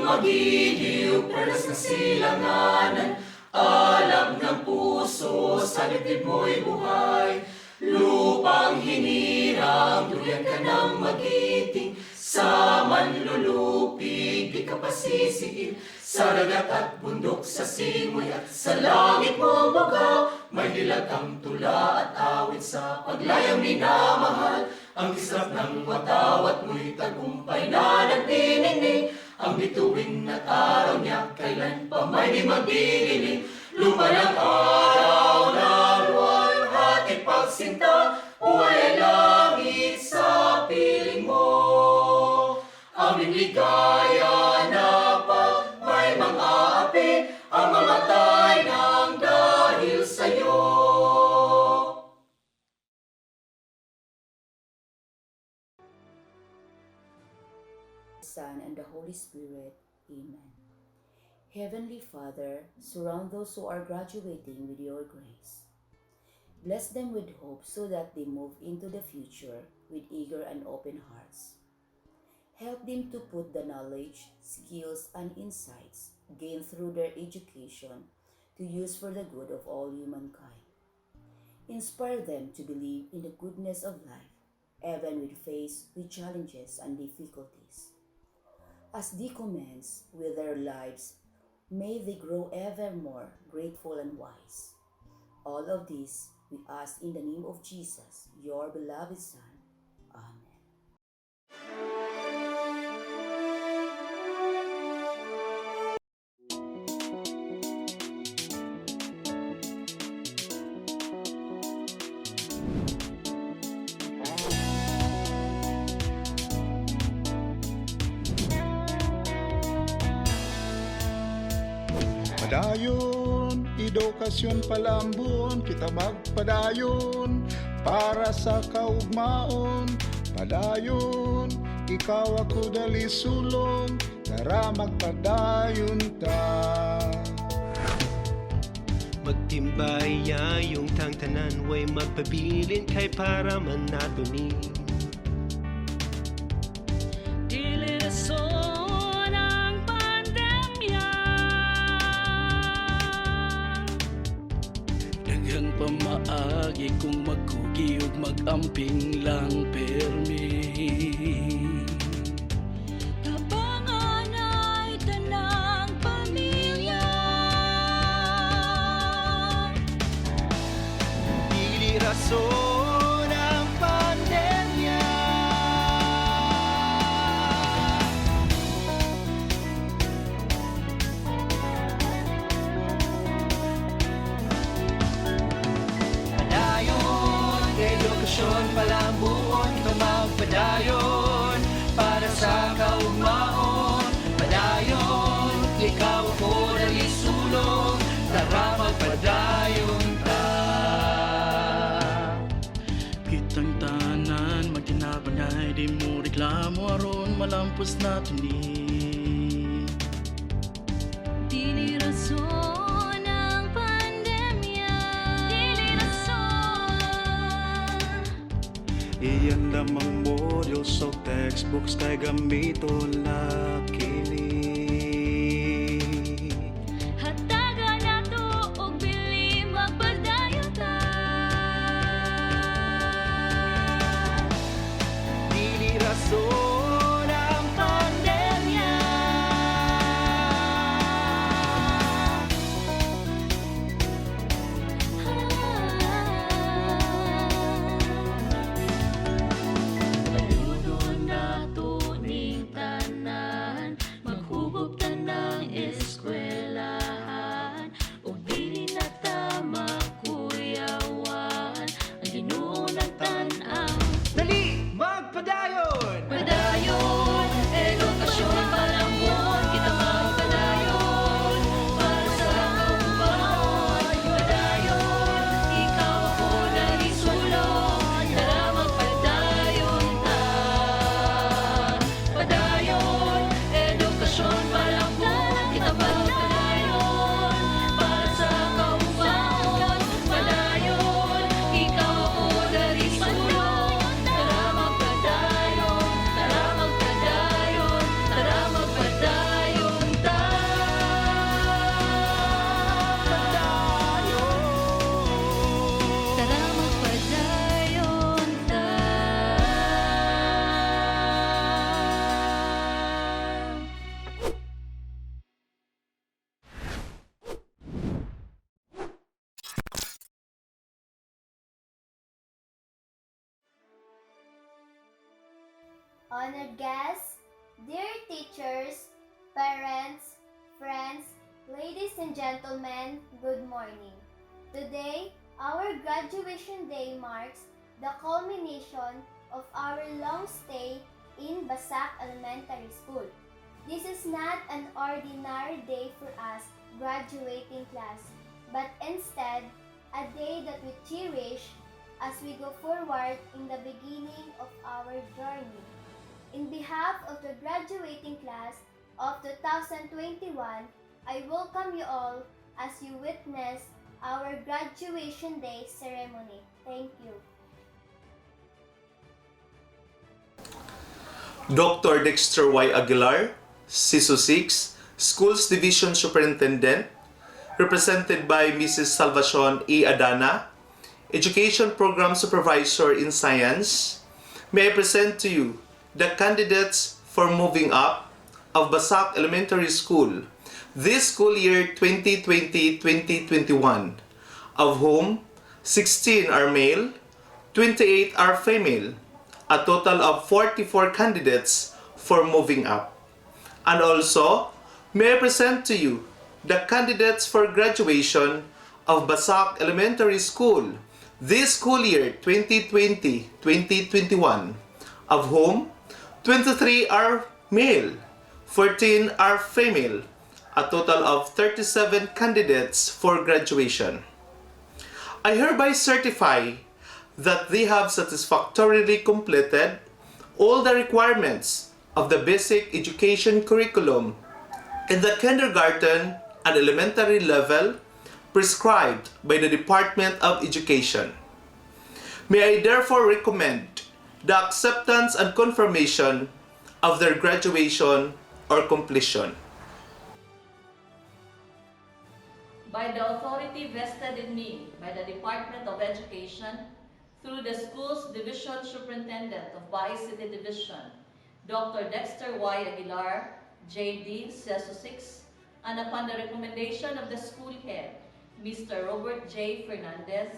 magiliw, perlas na silanganan, alam ng puso, sa dibdib mo'y buhay. Lupang hinirang, duyan ka ng magiting, sa manlulupig, di ka pasisiin. Sa dagat at bundok, sa simoy at sa langit mo bugaw, may dilag ang tula at awit sa paglayang minamahal. Ang kisap ng matawat mo'y tagumpay na nagdiningning, ang bituin at araw niya kailan pa may di magdidilim. Lumalang araw na buwan, hatid pagsinta, buhay ay langit sa piling mo. Aming ligaya na pag may mga api, ang mamatay ng dahil sa'yo. Son, and the Holy Spirit. Amen. Heavenly Father, surround those who are graduating with your grace. Bless them with hope so that they move into the future with eager and open hearts. Help them to put the knowledge, skills, and insights gained through their education to use for the good of all humankind. Inspire them to believe in the goodness of life, even when faced with challenges and difficulties. As they commence with their lives, may they grow ever more grateful and wise. All of this we ask in the name of Jesus, your beloved Son. Amen. Padayon, edukasyon palambon, kita magpadayon para sa kaugmaon. Padayon, ikaw ako dali sulong, tara magpadayon ta. Magtimbay yung tang tanan, way magpabilin kay para manatunin. Pamaagi kung magkugi ug magamping lang permi. Tabangan ay tanang pamilya. Dili rason ang pandemya. Edukasyon palambuon, ikaw magpadayon para sa kaugmaon. Padayon, ikaw ako dali sulong, tara magpadayon ta. Kitang tanan magtinabangay, di mo reklamo aron malampos na tuni. Dili rason ang pandemya. Dili rason. Iyan lamang module sa textbooks kay gamiton lakili. Hatagan nato og bili magpadayon ta. Dili rason ang pandemya. Ayunon nato ning tanan, honored guests, dear teachers, parents, friends, ladies and gentlemen, good morning. Today, our graduation day marks the culmination of our long stay in Basak Elementary School. This is not an ordinary day for us graduating class, but instead a day that we cherish as we go forward in the beginning of our journey. In behalf of the graduating class of 2021, I welcome you all as you witness our graduation day ceremony. Thank you. Dr. Dexter Y. Aguilar, CISO 6, Schools Division Superintendent, represented by Mrs. Salvacion E. Adana, Education Program Supervisor in Science. May I present to you the candidates for moving up of Basak Elementary School this school year 2020-2021, of whom 16 are male, 28 are female, a total of 44 candidates for moving up. And also, may I present to you the candidates for graduation of Basak Elementary School this school year 2020-2021, of whom 23 are male, 14 are female, a total of 37 candidates for graduation. I hereby certify that they have satisfactorily completed all the requirements of the basic education curriculum in the kindergarten and elementary level prescribed by the Department of Education. May I therefore recommend the acceptance and confirmation of their graduation or completion. By the authority vested in me by the Department of Education through the Schools Division Superintendent of Baay City Division, Dr. Dexter Y. Aguilar, JD, CESO 6, and upon the recommendation of the school head, Mr. Robert J. Fernandez,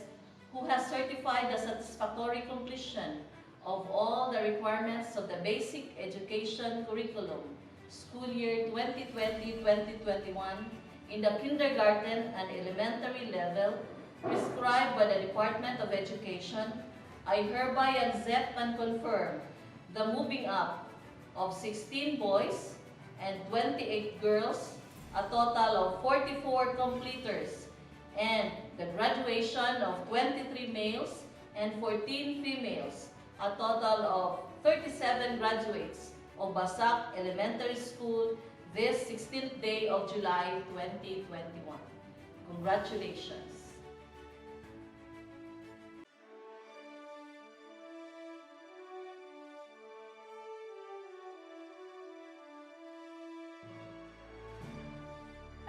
who has certified the satisfactory completion of all the requirements of the basic education curriculum, school year 2020-2021, in the kindergarten and elementary level prescribed by the Department of Education, I hereby accept and confirm the moving up of 16 boys and 28 girls, a total of 44 completers, and the graduation of 23 males and 14 females, a total of 37 graduates of Basak Elementary School this 16th day of July 2021. Congratulations.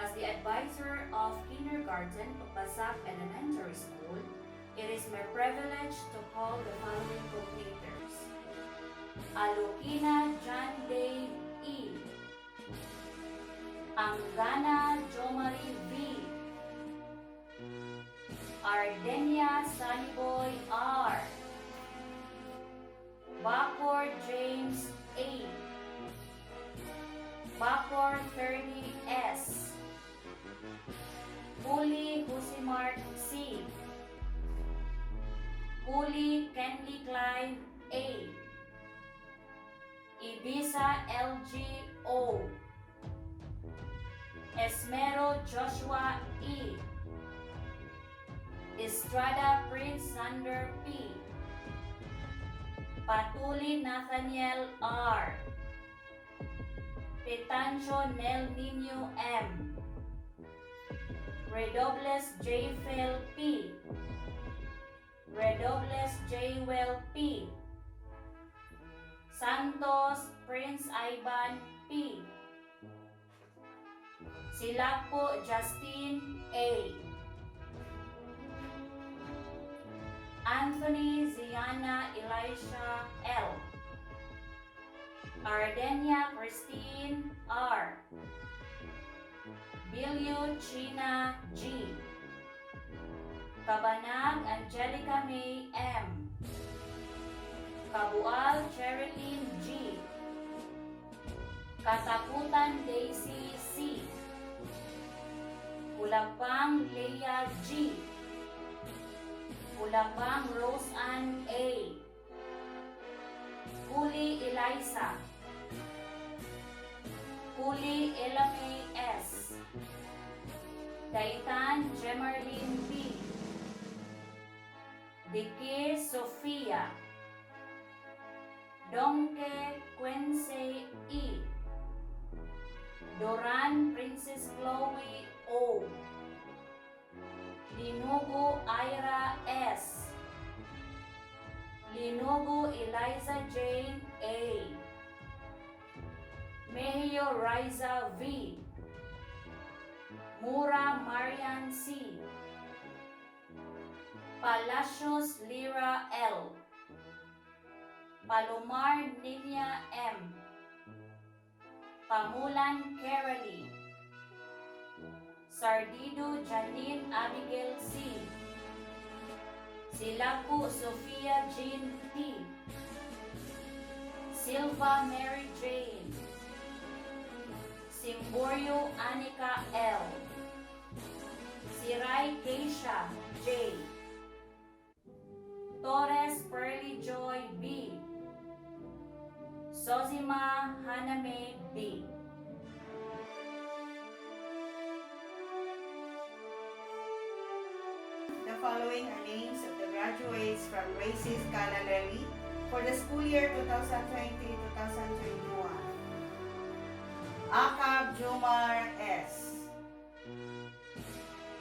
As the advisor of kindergarten of Basak Elementary School, it is my privilege to call the following completers: Alokina John Dave E. Angana Jomari V. Ardenia Sunnyboy R. Bakor James A. Bakor Fernie S. Huli Husimart C. Huli Kenley Clyde A. Ibiza LG O. Esmero Joshua E. Estrada Prince Sander P. Patuli Nathaniel R. Petancho Nel Nino M. Redobles J. Phil P. Redobles J. Well P. Santos Prince Ivan P. Silakpo Justine A. Anthony Ziana Elisha L. Ardenia Christine R. Bilyo China G. Kabanag Angelica May M. Kabual Cherilyn G. Katakutan Daisy C. Kulapang Leia G. Kulapang Rose Ann A. Kuli Eliza. Kuli Elamay S. Daitan Jemarlin B. Dikir Sofia. Dongke Quincy E. Doran Princess Chloe O. Linugo Ira S. Linugo Eliza Jane A. Mejio Riza V. Mura Marian C. Palacios Lira L. Palomar Ninia M. Pamulan Carolee. Sardido Janine Abigail C. Silaku Sofia Jean T. Silva Mary Jane. Simborio Anika L. Siray Keisha J. Torres Pearly Joy B. Sozima Haname B. The following are names of the graduates from Races Kalaleli for the school year 2020-2021. Akab Jomar S.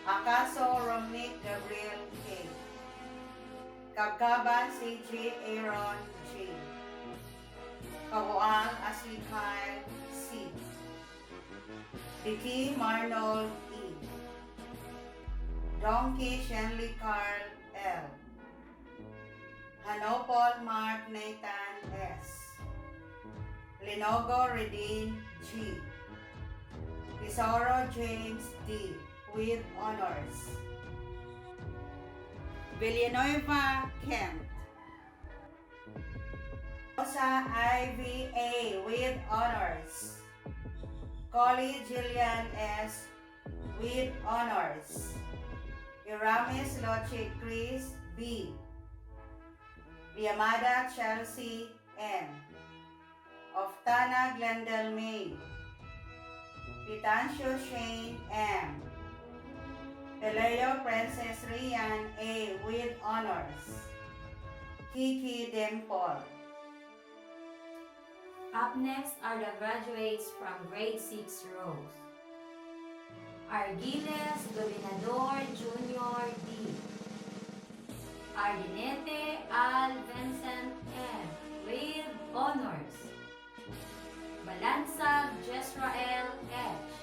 Akaso Romnick Gabriel K. Kabkaban CJ Aaron J. Kabuang Ashley Kyle C. Vicky Marnold E. Donkey Shenley Carl L. Hanopol Mark Nathan S. Linogo Redine G. Tesoro James D. with honors. Villanueva Kent. Rosa IVA with honors. Collie Jillian S. with honors. Iramis Loche Chris B. Liamada Chelsea N. Oftana Glendale May. Pitancio Shane M. Peleo Princess Rian A. with honors. Kiki Dempol. Up next are the graduates from grade 6 rows. Argiles Dominador Jr. D. Ardinete Al Vincent M. with honors. Balansag Jesrael H.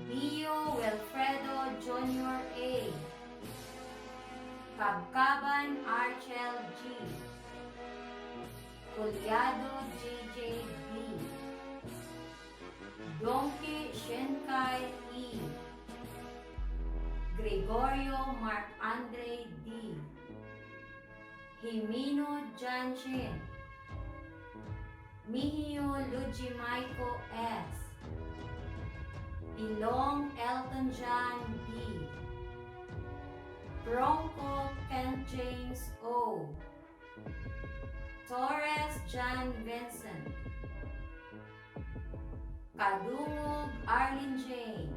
Bio Wilfredo Jr. A. Kabkaban Archel G. Collado JJ B. Donkey Shenkai E. Gregorio Mark Andre D. Himino Janshin. Mihio Lujimaiko S. Ilong Elton John B. Bronco Kent James O. Torres John Vincent. Kadungog Arlene Jane.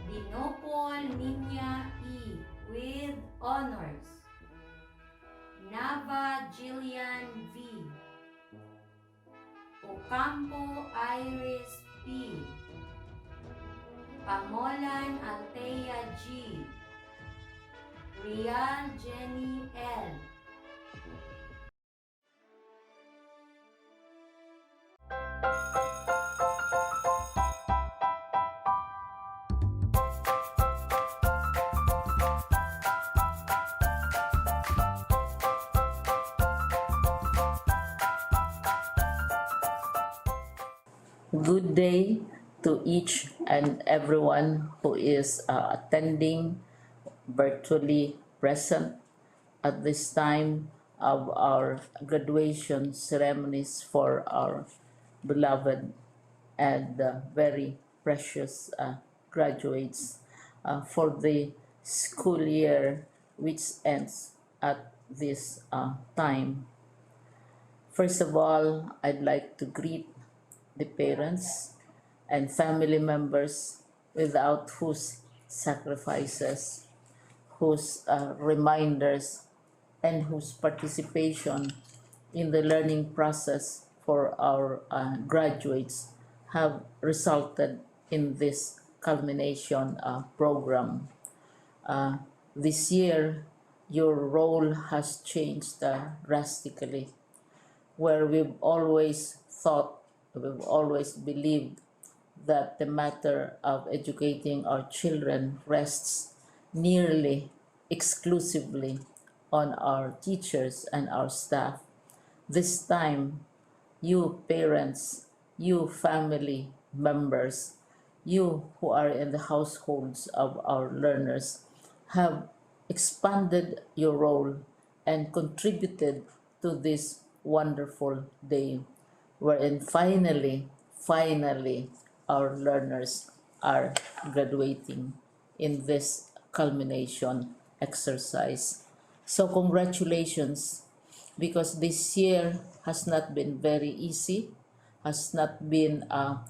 Dinopol Ninya E. with honors. Nava Jillian V. Ocampo Iris P. Pamolan Altea G. Rial Jenny L. Good day to each and everyone who is attending virtually present at this time of our graduation ceremonies for our beloved and very precious graduates for the school year which ends at this time. First of all, I'd like to greet the parents and family members without whose sacrifices, whose reminders, and whose participation in the learning process for our graduates have resulted in this culmination program. This year, your role has changed drastically, where we've always believed that the matter of educating our children rests nearly exclusively on our teachers and our staff. This time, you parents, you family members, you who are in the households of our learners have expanded your role and contributed to this wonderful day wherein finally, our learners are graduating in this culmination exercise. So, congratulations, because this year has not been very easy, has not been a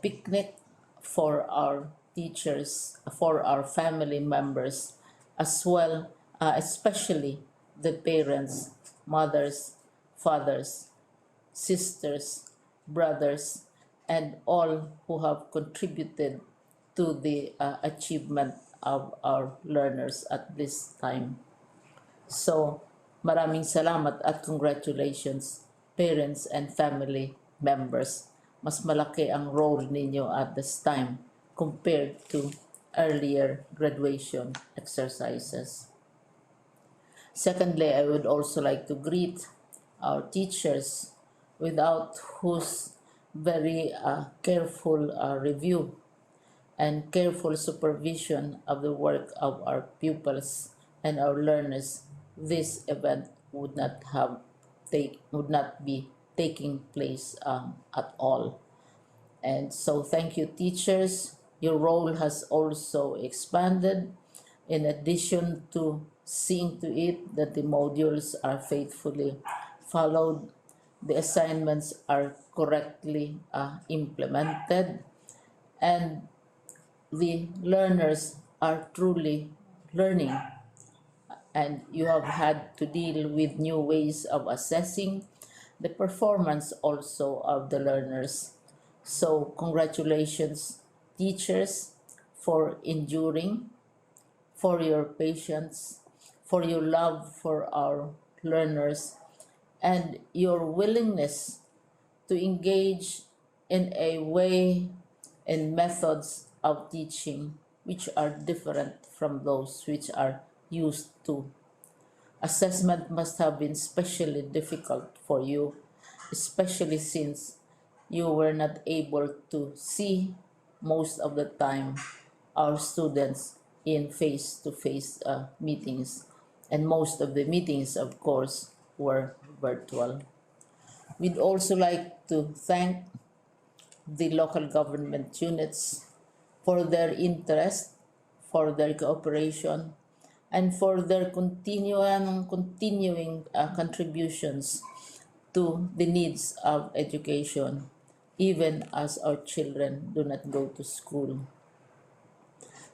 picnic for our teachers, for our family members, as well, especially the parents, mothers, fathers, sisters, brothers, and all who have contributed to the achievement of our learners at this time. So, maraming salamat at congratulations, parents and family members. Mas malaki ang role ninyo at this time compared to earlier graduation exercises. Secondly, I would also like to greet our teachers, without whose very careful review and careful supervision of the work of our pupils and our learners, this event would would not be taking place at all. And so, thank you, teachers. Your role has also expanded. In addition to seeing to it that the modules are faithfully followed, the assignments are correctly implemented, and the learners are truly learning, and you have had to deal with new ways of assessing the performance also of the learners. So, congratulations, teachers, for enduring, for your patience, for your love for our learners, and your willingness to engage in a way and methods of teaching which are different from those which are used to. Assessment must have been especially difficult for you, especially since you were not able to see most of the time our students in face-to-face meetings, and most of the meetings, of course, were virtual. We'd also like to thank the local government units for their interest, for their cooperation, and for their continuing contributions to the needs of education, even as our children do not go to school.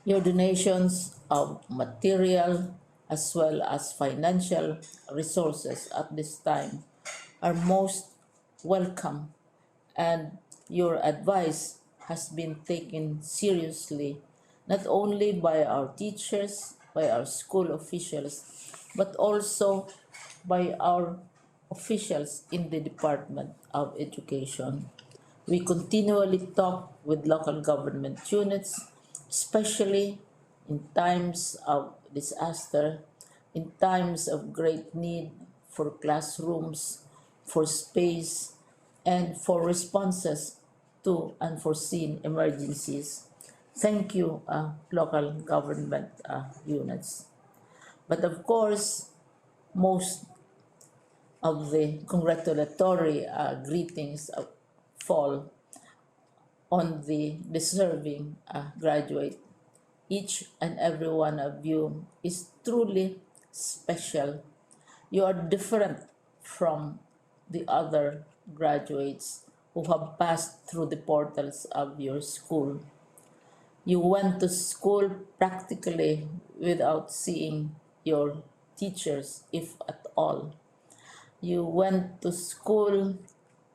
Your donations of material as well as financial resources at this time are most welcome, and your advice has been taken seriously not only by our teachers, by our school officials, but also by our officials in the Department of Education. We continually talk with local government units, especially in times of disaster, in times of great need for classrooms, for space, and for responses to unforeseen emergencies. Thank you, local government units. But of course, most of the congratulatory greetings fall on the deserving graduate. Each and every one of you is truly special. You are different from the other graduates who have passed through the portals of your school. You went to school practically without seeing your teachers, if at all. You went to school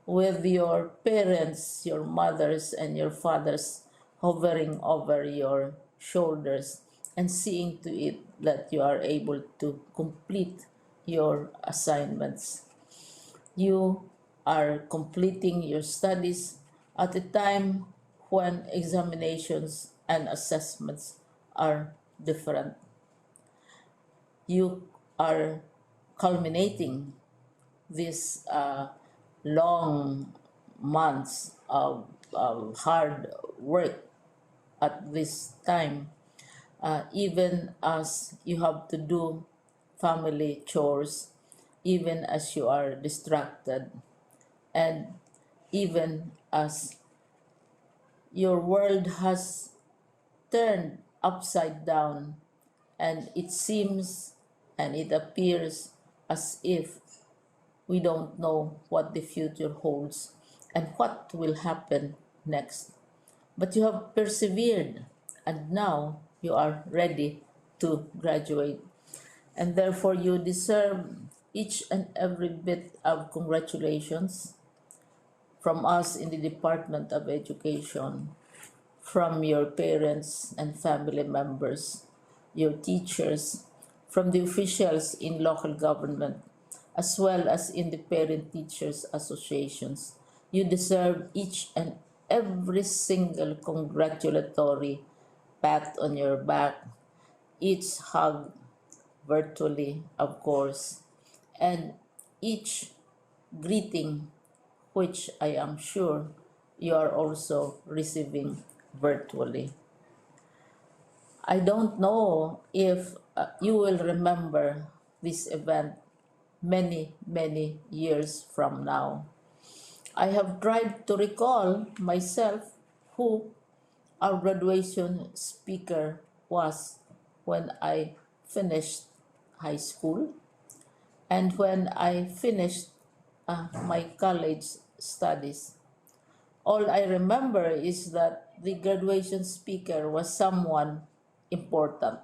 with your parents, your mothers, and your fathers hovering over your shoulders and seeing to it that you are able to complete your assignments. You are completing your studies at a time when examinations and assessments are different. You are culminating these long months of hard work at this time, even as you have to do family chores, even as you are distracted, and even as your world has turned upside down, and it seems and it appears as if we don't know what the future holds and what will happen next. But you have persevered, and now you are ready to graduate. And therefore, you deserve each and every bit of congratulations from us in the Department of Education, from your parents and family members, your teachers, from the officials in local government, as well as in the parent teachers associations. You deserve each and every single congratulatory pat on your back, each hug virtually, of course, and each greeting, which I am sure you are also receiving virtually. I don't know if you will remember this event many, many years from now. I have tried to recall myself who our graduation speaker was when I finished high school and when I finished my college studies. All I remember is that the graduation speaker was someone important,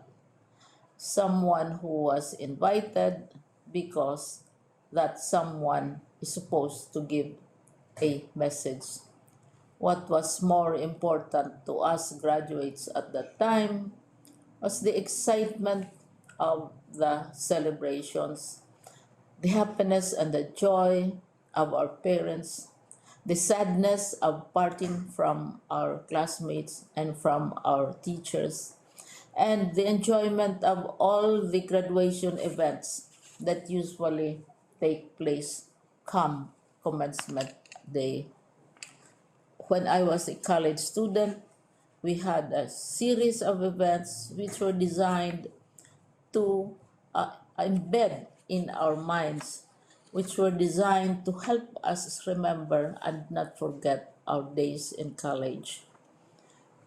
someone who was invited because that someone is supposed to give a message. What was more important to us graduates at that time was the excitement of the celebrations, the happiness and the joy of our parents, the sadness of parting from our classmates and from our teachers, and the enjoyment of all the graduation events that usually take place come commencement day. When I was a college student, we had a series of events which were designed to embed in our minds, which were designed to help us remember and not forget our days in college.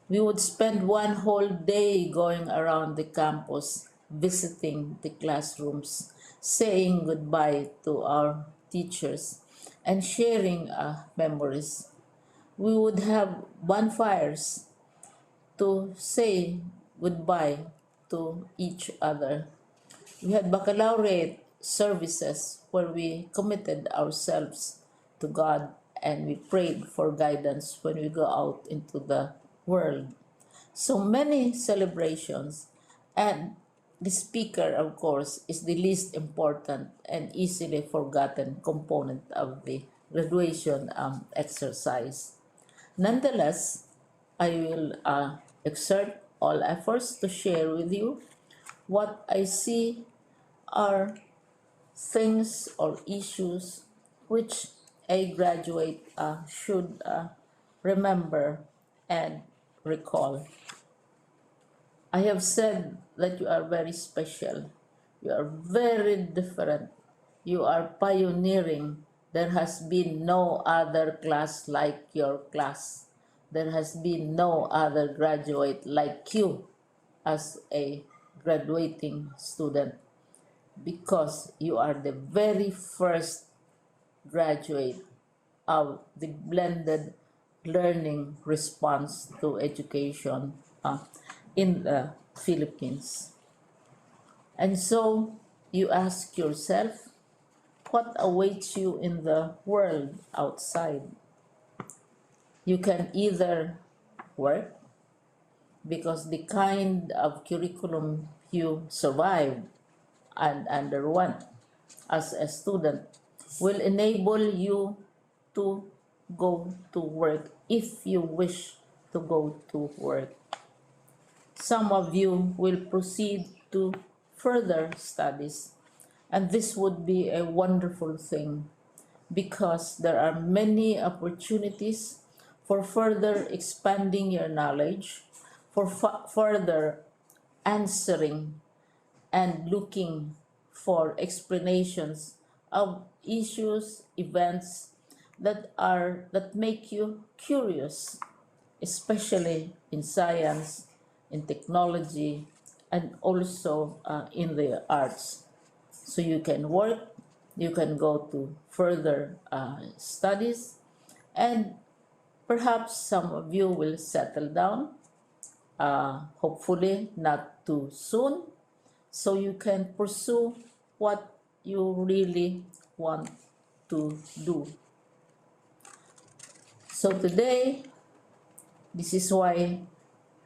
We would spend one whole day going around the campus, visiting the classrooms, saying goodbye to our teachers, and sharing memories. We would have bonfires to say goodbye to each other. We had baccalaureate services where we committed ourselves to God and we prayed for guidance when we go out into the world. So many celebrations, and the speaker, of course, is the least important and easily forgotten component of the graduation exercise. Nonetheless, I will exert all efforts to share with you what I see are things or issues which a graduate should remember and recall. I have said that you are very special. You are very different. You are pioneering There has been no other class like your class. There has been no other graduate like you as a graduating student, because you are the very first graduate of the blended learning response to education in the Philippines. And so you ask yourself, what awaits you in the world outside? You can either work, because the kind of curriculum you survived and underwent as a student will enable you to go to work if you wish to go to work. Some of you will proceed to further studies, and this would be a wonderful thing, because there are many opportunities for further expanding your knowledge, for further answering and looking for explanations of issues, events that make you curious, especially in science, in technology, and also in the arts. So you can work, you can go to further studies, and perhaps some of you will settle down, hopefully not too soon, so you can pursue what you really want to do. So today, this is why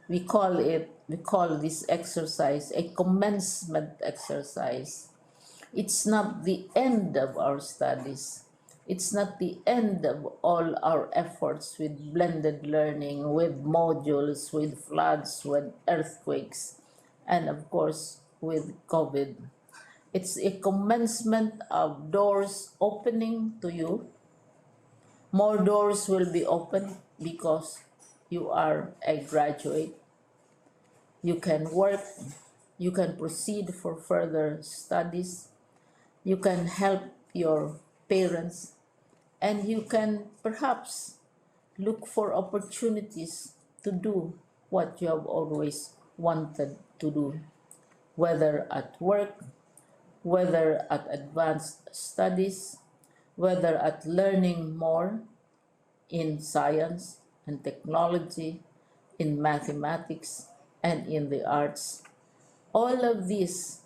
we call this exercise a commencement exercise. It's not the end of our studies. It's not the end of all our efforts with blended learning, with modules, with floods, with earthquakes, and of course with COVID. It's a commencement of doors opening to you. More doors will be opened because you are a graduate. You can work, you can proceed for further studies, you can help your parents, and you can perhaps look for opportunities to do what you have always wanted to do, whether at work, whether at advanced studies, whether at learning more in science and technology, in mathematics, and in the arts. All of these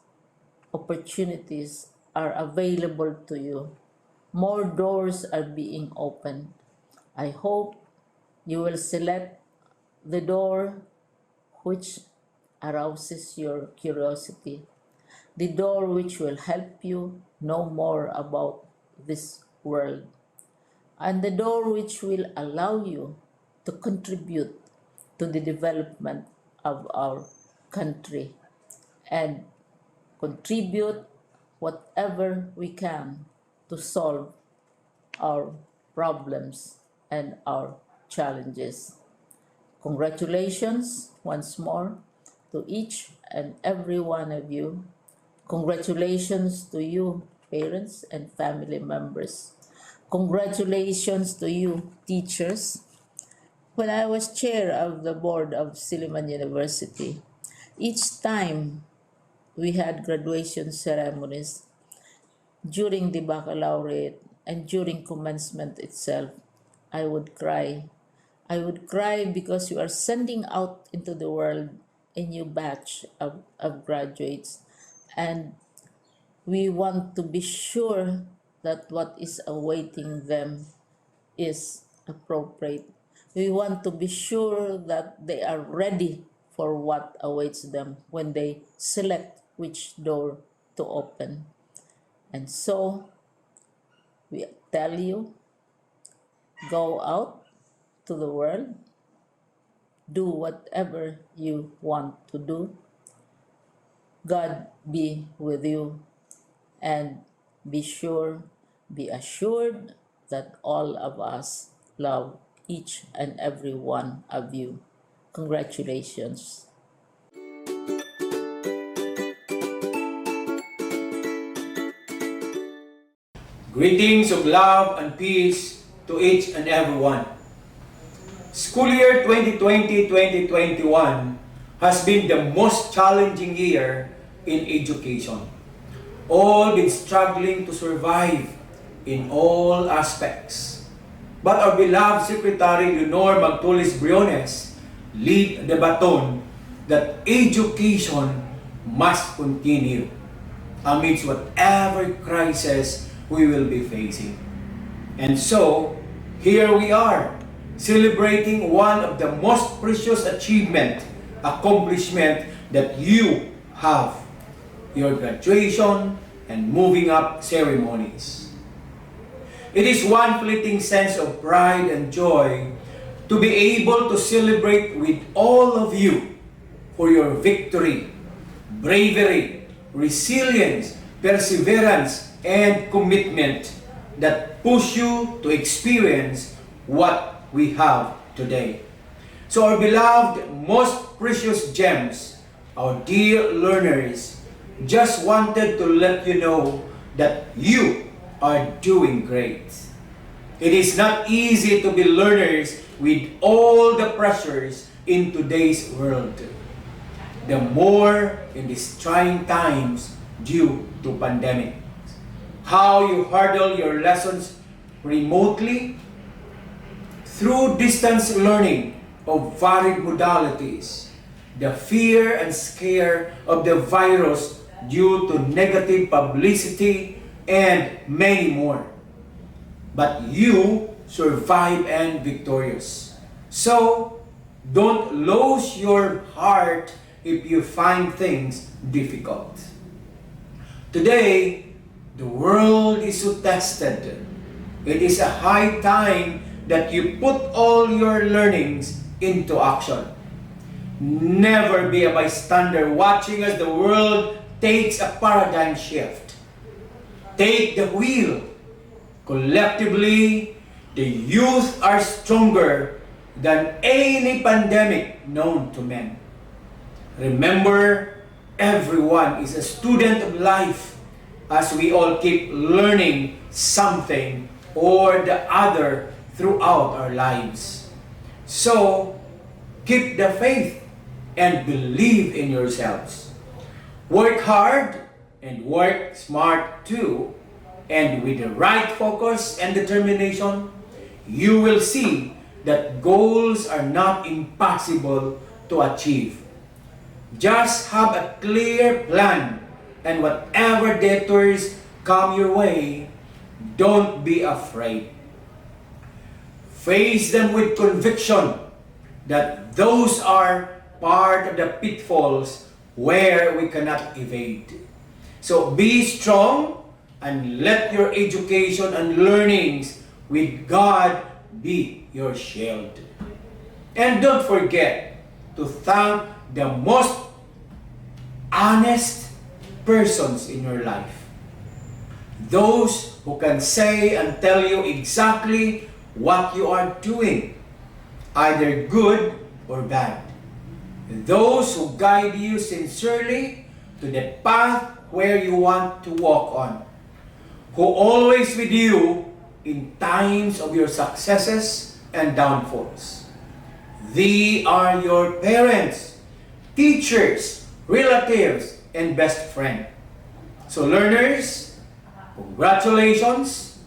opportunities are available to you. More doors are being opened. I hope you will select the door which arouses your curiosity, the door which will help you know more about this world, and the door which will allow you to contribute to the development of our country and contribute whatever we can to solve our problems and our challenges. Congratulations once more to each and every one of you. Congratulations to you, parents and family members. Congratulations to you, teachers. When I was chair of the board of Silliman University, each time we had graduation ceremonies, during the baccalaureate and during commencement itself, I would cry. I would cry because you are sending out into the world a new batch of graduates, and we want to be sure that what is awaiting them is appropriate. We want to be sure that they are ready for what awaits them when they select which door to open. And so we tell you, go out to the world, do whatever you want to do. God be with you, and be sure, be assured that all of us love each and every one of you. Congratulations. Greetings of love and peace to each and everyone. School year 2020-2021 has been the most challenging year in education. All been struggling to survive in all aspects. But our beloved Secretary Leonor Magtulis Briones lead the baton that education must continue amidst whatever crisis we will be facing. And so, here we are, celebrating one of the most precious accomplishment that you have, your graduation and moving up ceremonies. It is one fleeting sense of pride and joy to be able to celebrate with all of you for your victory, bravery, resilience, perseverance, and commitment that push you to experience what we have today. So our beloved, most precious gems, our dear learners, just wanted to let you know that you are doing great. It is not easy to be learners with all the pressures in today's world. The more in these trying times due to pandemic. How you hurdle your lessons remotely through distance learning of varied modalities, the fear and scare of the virus due to negative publicity, and many more. But you survive and victorious. So, don't lose your heart if you find things difficult. Today, the world is so tested. It is a high time that you put all your learnings into action. Never be a bystander watching as the world takes a paradigm shift. Take the wheel. Collectively, the youth are stronger than any pandemic known to men. Remember, everyone is a student of life as we all keep learning something or the other throughout our lives. So, keep the faith and believe in yourselves. Work hard and work smart too. And with the right focus and determination, you will see that goals are not impossible to achieve. Just have a clear plan, and whatever detours come your way, don't be afraid. Face them with conviction that those are part of the pitfalls where we cannot evade. So be strong and let your education and learnings with God be your shield. And don't forget to thank the most honest persons in your life. Those who can say and tell you exactly what you are doing, either good or bad. Those who guide you sincerely to the path where you want to walk on. Who always with you in times of your successes and downfalls. They are your parents, teachers, relatives, and best friend. So learners, congratulations,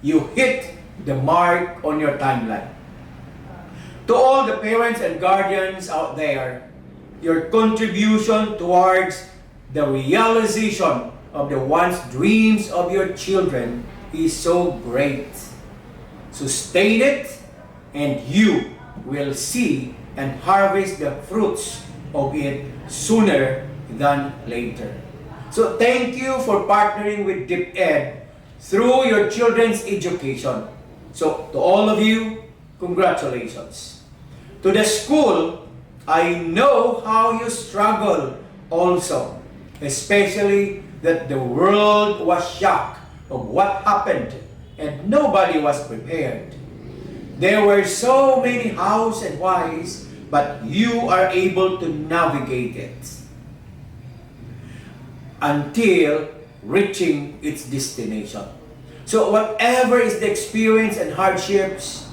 you hit the mark on your timeline. To all the parents and guardians out there, your contribution towards the realization of the once dreams of your children is so great. Sustain it, and you will see and harvest the fruits of it sooner than later. So thank you for partnering with DepEd through your children's education. So to all of you, congratulations. To the school, I know how you struggle also, especially that the world was shocked of what happened and nobody was prepared. There were so many hows and whys, but you are able to navigate it until reaching its destination. So whatever is the experience and hardships,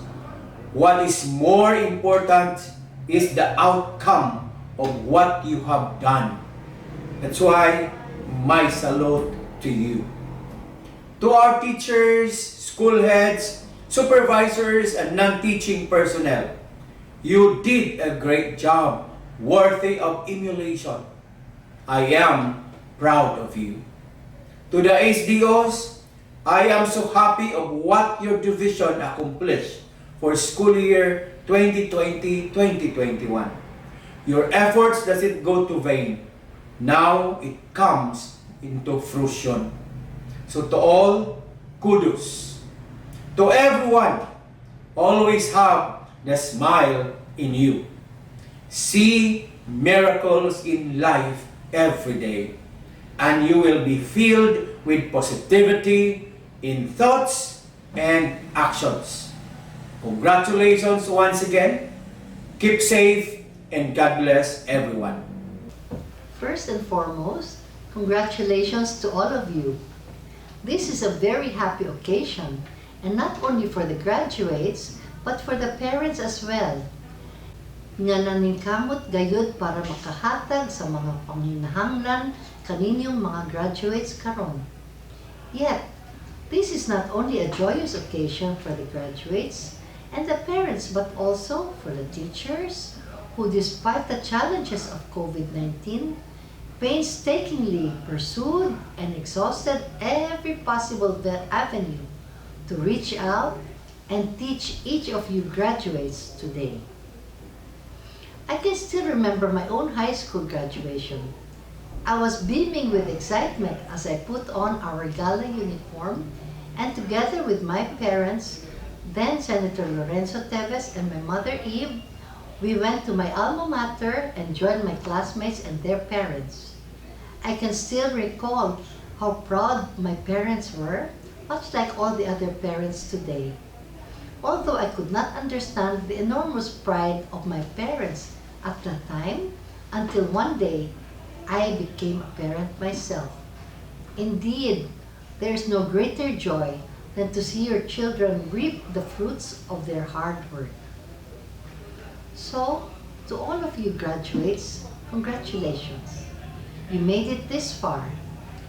what is more important is the outcome of what you have done. That's why my salute to you. To our teachers, school heads, supervisors, and non-teaching personnel, you did a great job, worthy of emulation. I am proud of you. To the SDOs, I am so happy of what your division accomplished for school year 2020-2021. Your efforts doesn't go to vain. Now it comes into fruition. So to all, kudos. To everyone, always have the smile in you. See miracles in life every day, and you will be filled with positivity in thoughts and actions. Congratulations once again. Keep safe and God bless everyone. First and foremost, congratulations to all of you. This is a very happy occasion, and not only for the graduates, but for the parents as well. Nga naningkamot gayud para makahatag sa mga panginahanglan kaninyong mga graduates karon. Yet, this is not only a joyous occasion for the graduates and the parents, but also for the teachers who, despite the challenges of COVID-19, painstakingly pursued and exhausted every possible avenue to reach out and teach each of you graduates today. I can still remember my own high school graduation. I was beaming with excitement as I put on our gala uniform, and together with my parents, then Senator Lorenzo Teves and my mother Eve, we went to my alma mater and joined my classmates and their parents. I can still recall how proud my parents were, much like all the other parents today. Although I could not understand the enormous pride of my parents at that time, until one day I became a parent myself. Indeed, there is no greater joy than to see your children reap the fruits of their hard work. So, to all of you graduates, congratulations. You made it this far.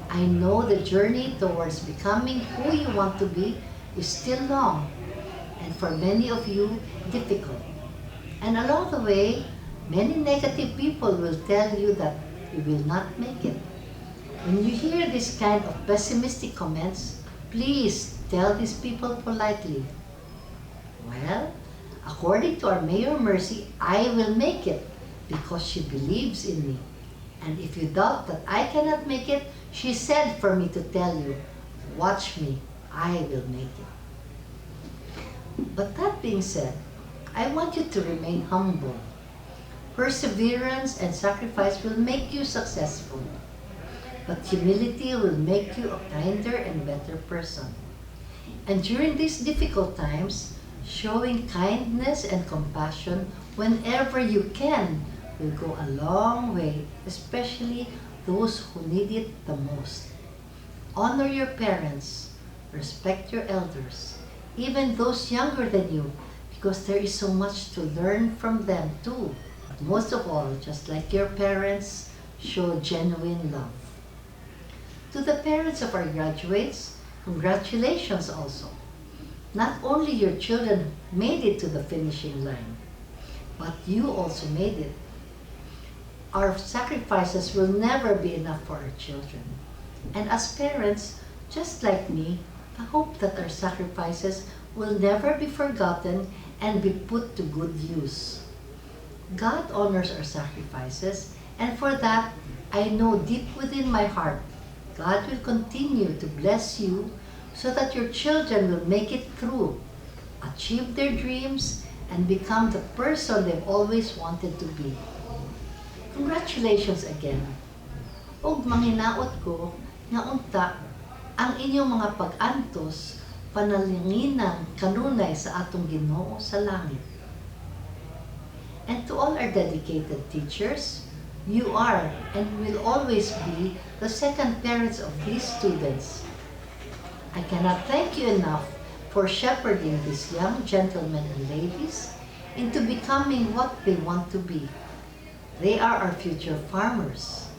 I know the journey towards becoming who you want to be is still long, and for many of you, difficult. And along the way, many negative people will tell you that you will not make it. When you hear this kind of pessimistic comments, please tell these people politely, well, according to our Mayor Mercy, I will make it because she believes in me. And if you doubt that I cannot make it, she said for me to tell you, watch me, I will make it. But that being said, I want you to remain humble. Perseverance and sacrifice will make you successful, but humility will make you a kinder and better person. And during these difficult times, showing kindness and compassion whenever you can will go a long way, especially those who need it the most. Honor your parents, respect your elders, even those younger than you, because there is so much to learn from them too. But most of all, just like your parents, show genuine love. To the parents of our graduates, congratulations also. Not only your children made it to the finishing line, but you also made it. Our sacrifices will never be enough for our children. And as parents, just like me, I hope that our sacrifices will never be forgotten and be put to good use. God honors our sacrifices, and for that, I know deep within my heart, God will continue to bless you so that your children will make it through, achieve their dreams, and become the person they've always wanted to be. Congratulations again. Og manginaot ko nga unta ang inyong mga pag-antos panalinginan kanunay sa atong Ginoo sa langit. And to all our dedicated teachers, you are and will always be the second parents of these students. I cannot thank you enough for shepherding these young gentlemen and ladies into becoming what they want to be. They are our future farmers,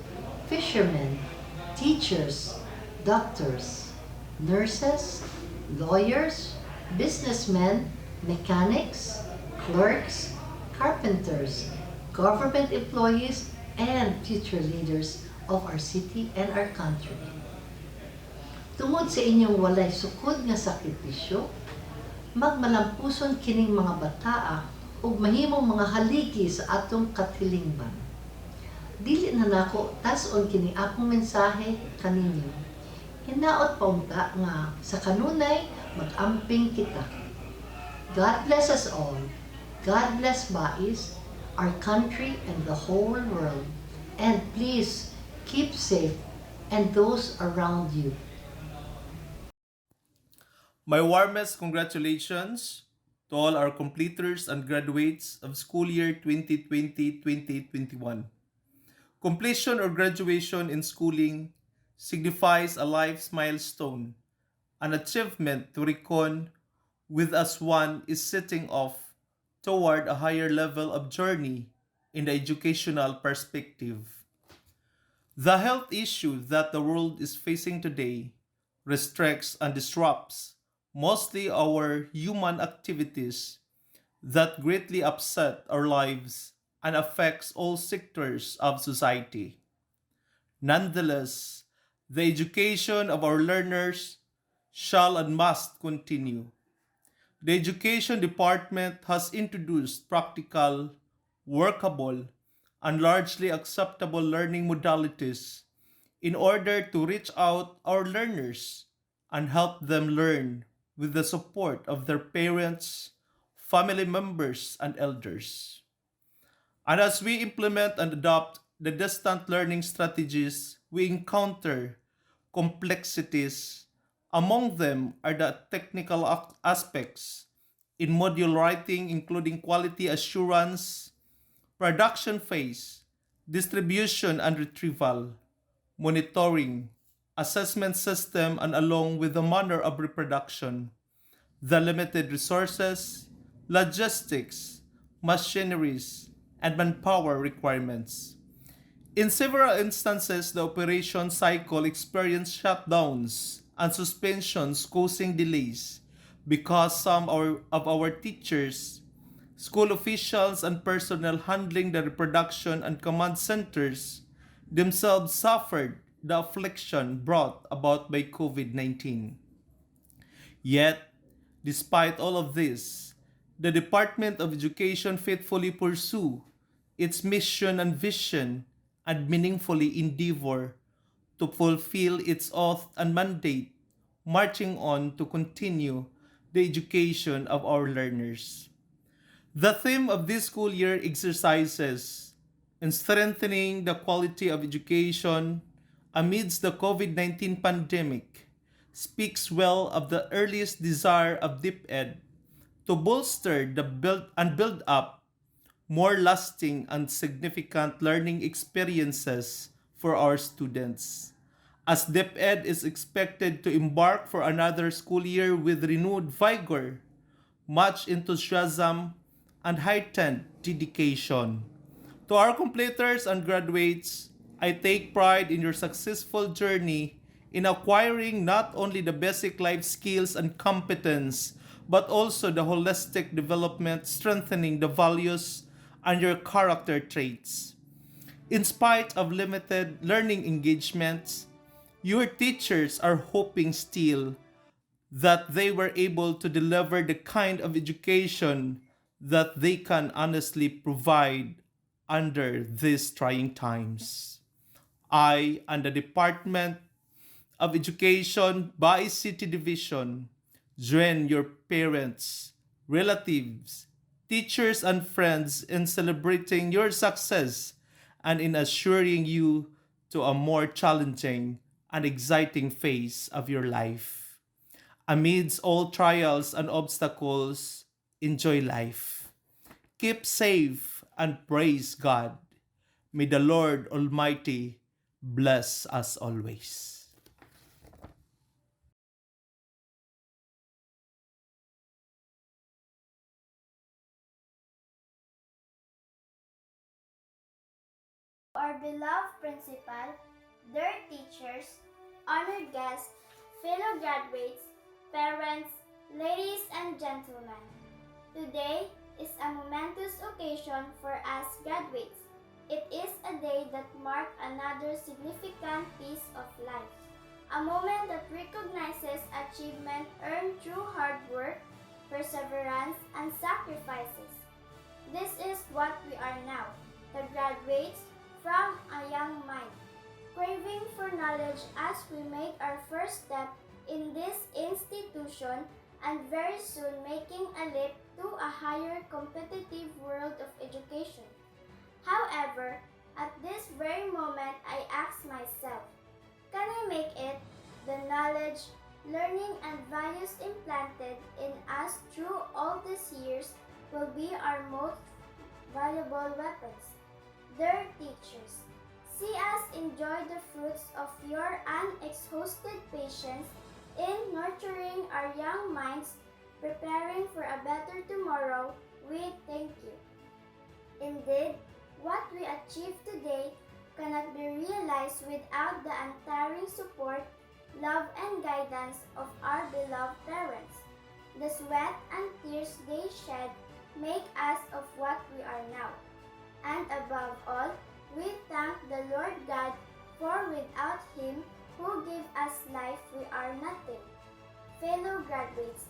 fishermen, teachers, doctors, nurses, lawyers, businessmen, mechanics, clerks, carpenters, government employees, and future leaders of our city and our country. Tungod sa inyong walay sukod nga sakripisyo, magmalampuson kining mga bataa ug mahimong mga haligi sa atong katilingban. Dili na nako tas-on kini akong mensahe kaninyo. Hinaot pa unta nga sa kanunay mag-amping kita. God bless us all. God bless Bais, our country and the whole world. And please keep safe and those around you. My warmest congratulations to all our completers and graduates of school year 2020-2021. Completion or graduation in schooling signifies a life's milestone, an achievement to reckon with as one is setting off toward a higher level of journey in the educational perspective. The health issue that the world is facing today restricts and disrupts mostly our human activities that greatly upset our lives and affects all sectors of society. Nonetheless, the education of our learners shall and must continue. The Education Department has introduced practical, workable, and largely acceptable learning modalities in order to reach out our learners and help them learn with the support of their parents, family members, and elders. And as we implement and adopt the distant learning strategies, we encounter complexities. Among them are the technical aspects in module writing, including quality assurance, production phase, distribution and retrieval, monitoring, assessment system, and along with the manner of reproduction, the limited resources, logistics, machineries, and manpower requirements. In several instances, the operation cycle experienced shutdowns and suspensions causing delays because of our teachers, school officials, and personnel handling the reproduction and command centers themselves suffered the affliction brought about by COVID-19. Yet, despite all of this, the Department of Education faithfully pursue its mission and vision and meaningfully endeavor to fulfill its oath and mandate, marching on to continue the education of our learners. The theme of this school year exercises in strengthening the quality of education amidst the COVID-19 pandemic speaks well of the earliest desire of DepEd to bolster the build up more lasting and significant learning experiences for our students. As DepEd is expected to embark for another school year with renewed vigor, much enthusiasm, and heightened dedication. To our completers and graduates, I take pride in your successful journey in acquiring not only the basic life skills and competence, but also the holistic development strengthening the values and your character traits. In spite of limited learning engagements, your teachers are hoping still that they were able to deliver the kind of education that they can honestly provide under these trying times. I and the Department of Education by City Division join your parents, relatives, teachers, and friends in celebrating your success and in assuring you to a more challenging and exciting phase of your life. Amidst all trials and obstacles, enjoy life. Keep safe and praise God. May the Lord Almighty bless us always. Our beloved principal, dear teachers, honored guests, fellow graduates, parents, ladies and gentlemen. Today is a momentous occasion for us graduates. It is a day that marks another significant piece of life, a moment that recognizes achievement earned through hard work, perseverance, and sacrifices. This is what we are now, the graduates from a young mind, craving for knowledge as we make our first step in this institution and very soon making a leap to a higher competitive world of education. However, at this very moment I ask myself, can I make it? The knowledge, learning, and values implanted in us through all these years will be our most valuable weapons. Dear teachers, see us enjoy the fruits of your unexhausted patience in nurturing our young minds, preparing for a better tomorrow. We thank you. Indeed, what we achieve today cannot be realized without the untiring support, love, and guidance of our beloved parents. The sweat and tears they shed make us of what we are now. And above all, we thank the Lord God, for without Him who gave us life, we are nothing. Fellow graduates,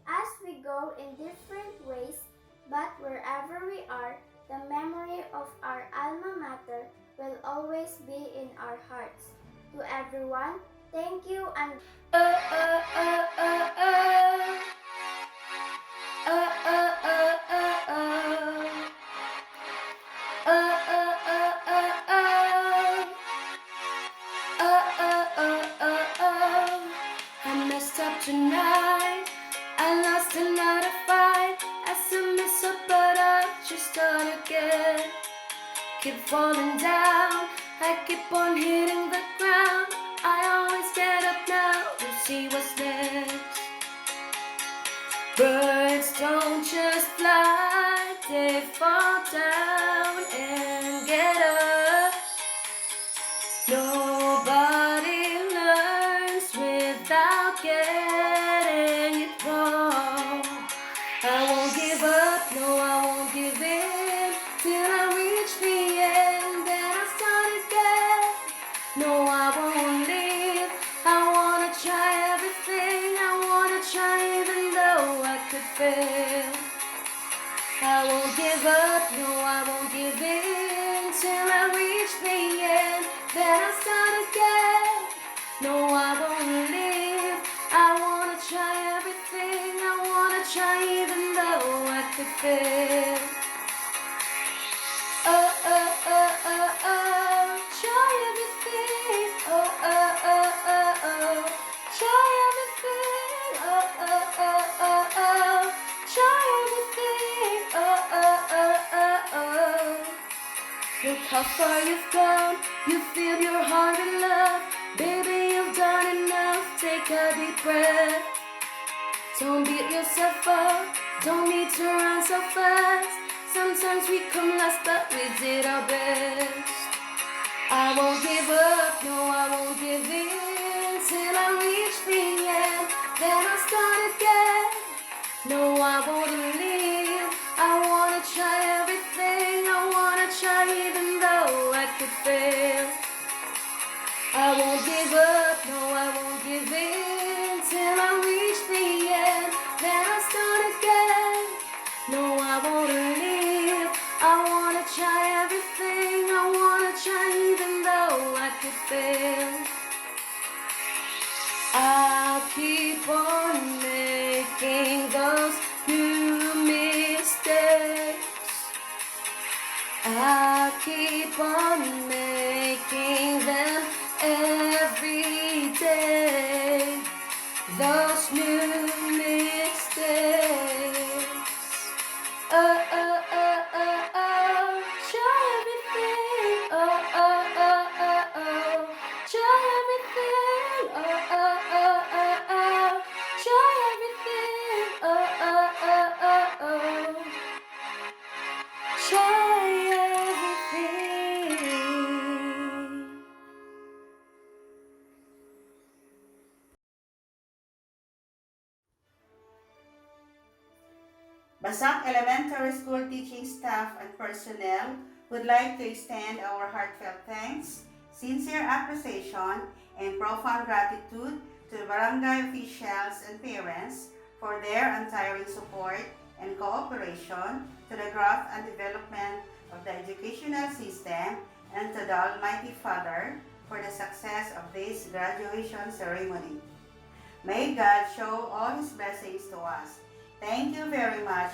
as we go in different ways, but wherever we are, the memory of our alma mater will always be in our hearts. To everyone, thank you and I messed up tonight. I lost another fight. I still mess up, but I just start again. Keep falling down. I keep on hitting the ground. I always get up now to see what's next. Birds don't just fly, they fall down and get up. Nobody learns without getting it wrong. I won't give up, no I won't give in, till I reach the end, then I start again. No I won't leave, I wanna try everything, I wanna try even though I could fail. I won't give up, no I won't give in, till I reach the end, then I start again. No I won't leave, I wanna try everything, I wanna try even though I could fail. Oh, oh, oh, oh, oh, try everything, oh, oh, oh, oh, oh, try everything, oh, oh, oh, oh, oh, try everything, oh, oh, oh, oh, oh. Look how far you've gone, you filled your heart with love, baby you've done enough, take a deep breath. Don't beat yourself up, don't need to run so fast. Sometimes we come last, but we did our best. I won't give up, no I won't give in, till I reach the end, then I'll start again. No I won't leave, I wanna try everything, I wanna try even though I could fail. I won't give up, no I won't give in, till I reach the end, then I'll start again. No I won't leave, I wanna try everything, I wanna try even though I could fail. I'll keep on making those new mistakes. I'll keep on making them every day. Those new mistakes. Oh, oh, oh, oh, oh, try everything. Oh, oh, oh, oh, oh, try everything. Oh, oh, oh, oh, oh, try everything. Oh, oh, oh, oh, oh, try everything. Basak Elementary School teaching staff and personnel would like to extend our heartfelt thanks, sincere appreciation, and profound gratitude to the barangay officials and parents for their untiring support and cooperation to the growth and development of the educational system, and to the Almighty Father for the success of this graduation ceremony. May God show all His blessings to us. Thank you very much.